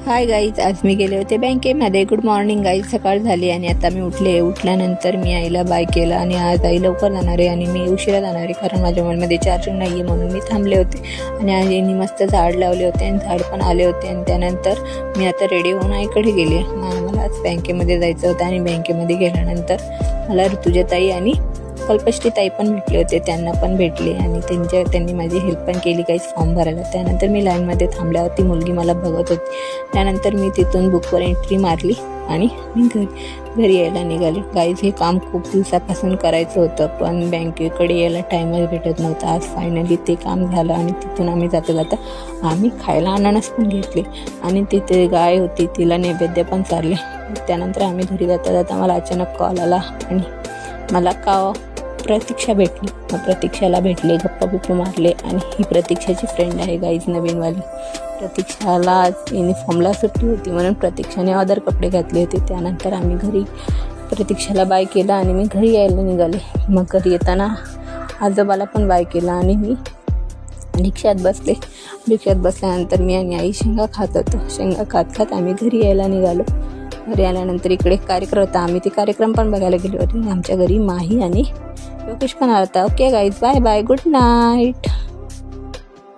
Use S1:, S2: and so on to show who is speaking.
S1: Hi guys, आज मी गेले होते बँकेमध्ये. Good morning guys. सकाळ झाली आणि आता मी उठल्यानंतर मी आईला बाय केलं आणि आज आई लवकर जाणार आहे आणि मी उशिरा जाणार आहे कारण माझ्या मोबाईलमध्ये चार्जिंग नाही आहे म्हणून मी थांबले होते. आणि आज आईने मस्त झाड लावले होते आणि झाड पण आले होते. आणि त्यानंतर मी आता रेडी होऊन आईकडे गेले. मला आज बँकेमध्ये जायचं होतं आणि बँकेमध्ये गेल्यानंतर मला ऋतुजाताई आणि कल्पश्रीताई पण भेटले होते. त्यांना पण भेटले आणि त्यांनी माझी हेल्प पण केली काही फॉर्म भरायला. त्यानंतर मी लाईनमध्ये थांबल्यावर ती मुलगी मला बघत होती. त्यानंतर मी तिथून बुकवर एंट्री मारली आणि मी घरी यायला निघाले. गाईज, हे काम खूप दिवसापासून करायचं होतं पण बँकेकडे यायला टाईमच भेटत नव्हता. आज फायनली ते काम झालं आणि तिथून आम्ही जाता आम्ही खायला अननस पण घेतले आणि तिथे गाय होती, तिला नैवेद्य पण चालले. त्यानंतर आम्ही घरी जाता मला अचानक कॉल आला आणि मला प्रतीक्षा भेटली. मग प्रतीक्षाला भेटले, गप्पा मारले आणि ही प्रतीक्षाची फ्रेंड आहे गाईज, नवीनवाली. प्रतीक्षाला आज युनिफॉर्मला सुट्टी होती म्हणून प्रतीक्षाने अदर कपडे घातले होते. त्यानंतर आम्ही घरी प्रतीक्षाला बाय केलं आणि मी घरी यायला निघाले. मग घरी येताना आजोबाला पण बाय केला आणि मी रिक्षात बसले. रिक्षात बसल्यानंतर मी आणि आई शेंगा खात होतो. शेंगा खात आम्ही घरी यायला निघालो. घरी आल्यानंतर इकडे कार्यक्रम होता. आम्ही ते कार्यक्रम पण बघायला गेलो होते. आमच्या घरी माही आणि योगेश पण आला होता. Okay guys, bye bye, good night.